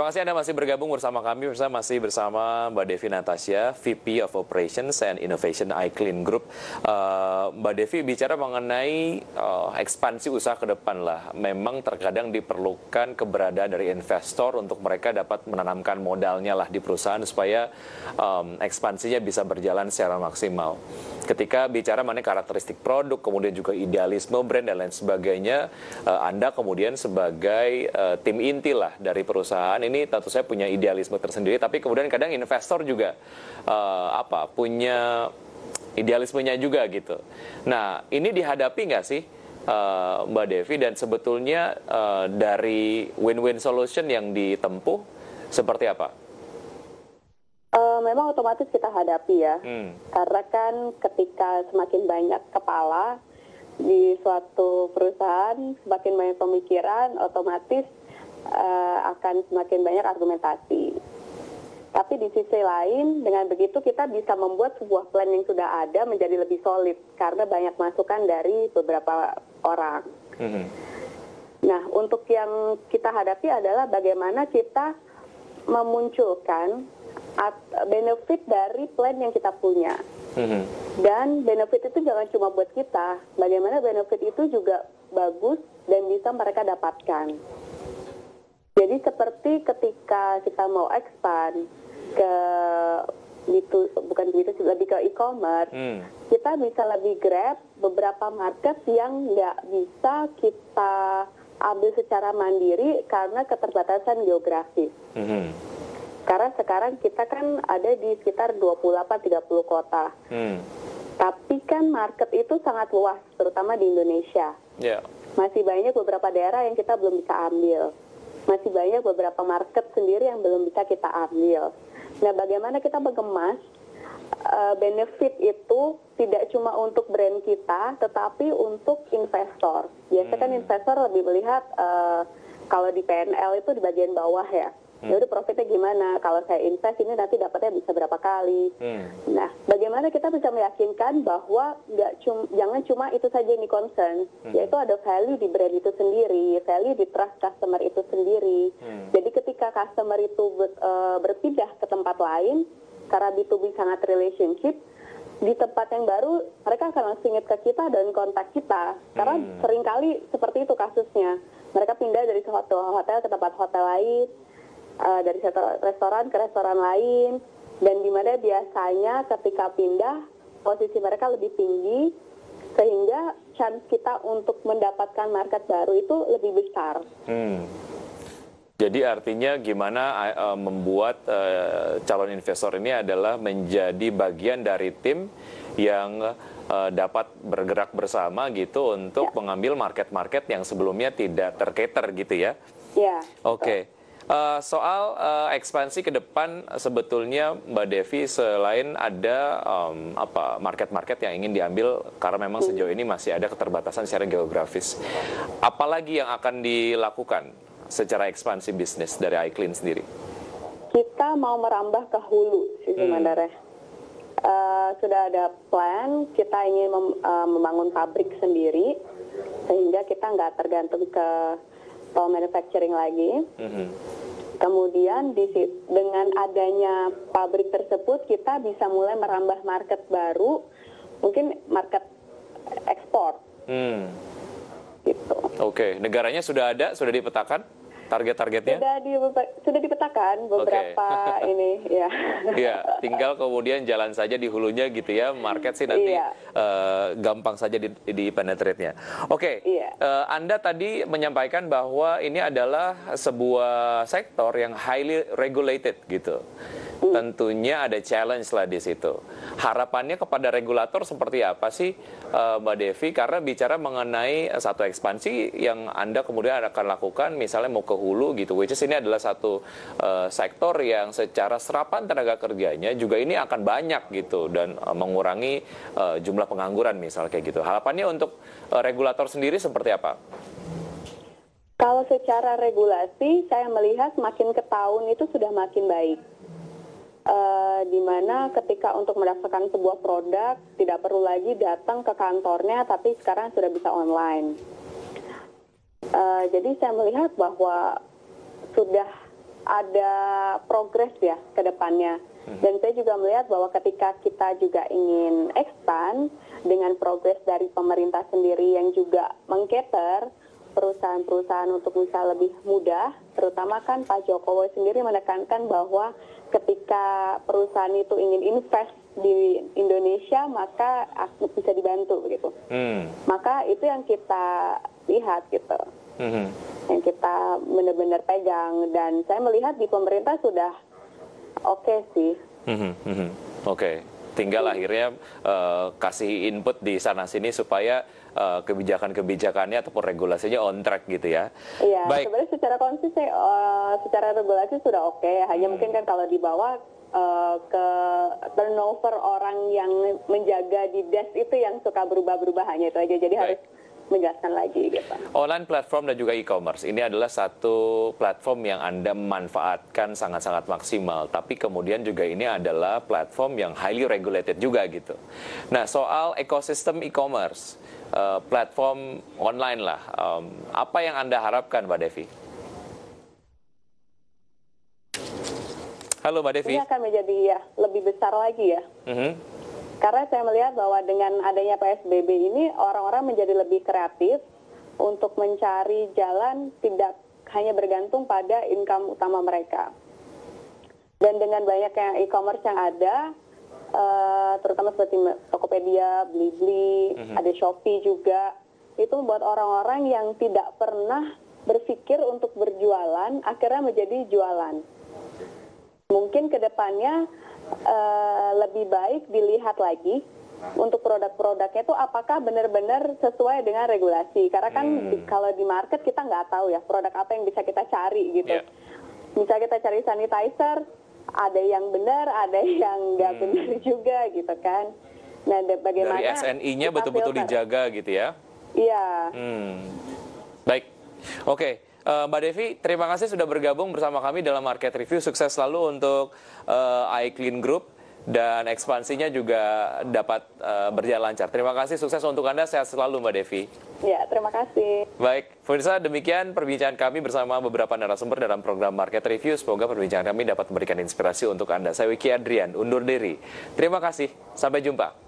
kasih Anda masih bergabung bersama kami, masih bersama Mbak Devi Natasha, VP of Operations and Innovation iClean Group. Mbak Devi bicara mengenai ekspansi usaha ke depan lah. Memang terkadang diperlukan keberadaan dari investor untuk mereka dapat menanamkan modalnya lah di perusahaan supaya ekspansinya bisa berjalan secara maksimal. Ketika bicara mengenai karakteristik produk, kemudian juga idealisme brand dan lain sebagainya, Anda kemudian sebagai tim inti lah dari perusahaan ini tentu saya punya idealisme tersendiri, tapi kemudian kadang investor juga punya idealismenya juga gitu. Nah, ini dihadapi nggak sih Mbak Devi, dan sebetulnya dari win-win solution yang ditempuh seperti apa? Memang otomatis kita hadapi ya, karena kan ketika semakin banyak kepala di suatu perusahaan, semakin banyak pemikiran, otomatis akan semakin banyak argumentasi. Tapi di sisi lain, dengan begitu kita bisa membuat sebuah plan yang sudah ada menjadi lebih solid, karena banyak masukan dari beberapa orang. Nah, untuk yang kita hadapi adalah bagaimana kita memunculkan benefit dari plan yang kita punya. Dan benefit itu jangan cuma buat kita, bagaimana benefit itu juga bagus dan bisa mereka dapatkan. Jadi seperti ketika kita mau expand ke lebih ke e-commerce, kita bisa lebih grab beberapa market yang nggak bisa kita ambil secara mandiri karena keterbatasan geografis. Karena sekarang kita kan ada di sekitar 28-30 kota. Tapi kan market itu sangat luas, terutama di Indonesia. Masih banyak beberapa daerah yang kita belum bisa ambil. Masih banyak beberapa market sendiri yang belum bisa kita ambil. Nah, bagaimana kita mengemas benefit itu tidak cuma untuk brand kita, tetapi untuk investor. Biasanya kan investor lebih melihat kalau di PNL itu di bagian bawah ya. Ya udah profitnya gimana? Kalau saya invest ini nanti dapatnya bisa berapa kali? Nah, bagaimana kita bisa meyakinkan bahwa jangan cuma itu saja yang concern, yaitu ada value di brand itu sendiri, value di trust customer itu sendiri. Jadi ketika customer itu berpindah ke tempat lain, karena B2B sangat relationship, di tempat yang baru mereka akan langsung ingat ke kita dan kontak kita. Karena seringkali seperti itu kasusnya. Mereka pindah dari suatu hotel ke tempat hotel lain, dari satu restoran ke restoran lain, dan di mana biasanya ketika pindah posisi mereka lebih tinggi sehingga chance kita untuk mendapatkan market baru itu lebih besar. Jadi artinya gimana membuat calon investor ini adalah menjadi bagian dari tim yang dapat bergerak bersama gitu untuk mengambil market-market yang sebelumnya tidak tercater gitu ya? Ya. Oke. Soal ekspansi ke depan, sebetulnya Mbak Devi selain ada market-market yang ingin diambil karena memang sejauh ini masih ada keterbatasan secara geografis, apalagi yang akan dilakukan secara ekspansi bisnis dari iClean sendiri? Kita mau merambah ke hulu sih sebenarnya. Sudah ada plan, kita ingin membangun pabrik sendiri sehingga kita nggak tergantung ke toll manufacturing lagi. Kemudian dengan adanya pabrik tersebut kita bisa mulai merambah market baru, mungkin market ekspor. Gitu. Oke, negaranya sudah ada, sudah dipetakan target-targetnya? Sudah dipetakan beberapa ini ya. Iya, tinggal kemudian jalan saja di hulunya gitu ya, market sih nanti gampang saja di penetrate-nya. Oke, Anda tadi menyampaikan bahwa ini adalah sebuah sektor yang highly regulated gitu. Tentunya ada challenge lah di situ. Harapannya kepada regulator seperti apa sih Mbak Devi? Karena bicara mengenai satu ekspansi yang Anda kemudian akan lakukan, misalnya mau ke hulu gitu, which is ini adalah satu sektor yang secara serapan tenaga kerjanya juga ini akan banyak gitu dan mengurangi jumlah pengangguran misalnya kayak gitu. Harapannya untuk regulator sendiri seperti apa? Kalau secara regulasi, saya melihat makin ke tahun itu sudah makin baik. Di mana ketika untuk mendaftarkan sebuah produk tidak perlu lagi datang ke kantornya, tapi sekarang sudah bisa online. Jadi saya melihat bahwa sudah ada progres ya ke depannya. Dan saya juga melihat bahwa ketika kita juga ingin expand dengan progres dari pemerintah sendiri yang juga mengcater perusahaan-perusahaan untuk bisa lebih mudah, terutama kan Pak Jokowi sendiri menekankan bahwa ketika perusahaan itu ingin invest di Indonesia maka bisa dibantu begitu. Maka itu yang kita lihat gitu. Yang kita benar-benar pegang, dan saya melihat di pemerintah sudah oke sih. Oke. Tinggal akhirnya kasih input di sana-sini supaya kebijakan-kebijakannya ataupun regulasinya on track gitu ya. Iya, sebenarnya secara konsisten, secara regulasi sudah oke. Hanya mungkin kan kalau di bawah ke turnover orang yang menjaga di desk itu yang suka berubah-berubah, hanya itu aja. Jadi harus menjelaskan lagi gitu. Online platform dan juga e-commerce ini adalah satu platform yang Anda manfaatkan sangat-sangat maksimal, tapi kemudian juga ini adalah platform yang highly regulated juga gitu. Nah, soal ekosistem e-commerce, platform online lah, apa yang Anda harapkan, Mbak Devi? Halo Mbak Devi. Ini akan menjadi ya lebih besar lagi ya. Karena saya melihat bahwa dengan adanya PSBB ini orang-orang menjadi lebih kreatif untuk mencari jalan tidak hanya bergantung pada income utama mereka. Dan dengan banyaknya e-commerce yang ada, terutama seperti Tokopedia, Blibli, ada Shopee juga, itu membuat orang-orang yang tidak pernah berpikir untuk berjualan akhirnya menjadi jualan. Mungkin ke depannya lebih baik dilihat lagi untuk produk-produknya itu apakah benar-benar sesuai dengan regulasi. Karena kan kalau di market kita nggak tahu ya produk apa yang bisa kita cari gitu. Misalnya kita cari sanitizer, ada yang benar, ada yang nggak benar juga gitu kan. Nah, bagaimana dari SNI-nya betul-betul dijaga gitu ya? Iya. Baik, oke. Mbak Devi, terima kasih sudah bergabung bersama kami dalam Market Review. Sukses selalu untuk iClean Group dan ekspansinya juga dapat berjalan lancar. Terima kasih, sukses untuk Anda, sehat selalu Mbak Devi. Ya, terima kasih. Baik, pemirsa, demikian perbincangan kami bersama beberapa narasumber dalam program Market Review. Semoga perbincangan kami dapat memberikan inspirasi untuk Anda. Saya Wiki Adrian, undur diri. Terima kasih, sampai jumpa.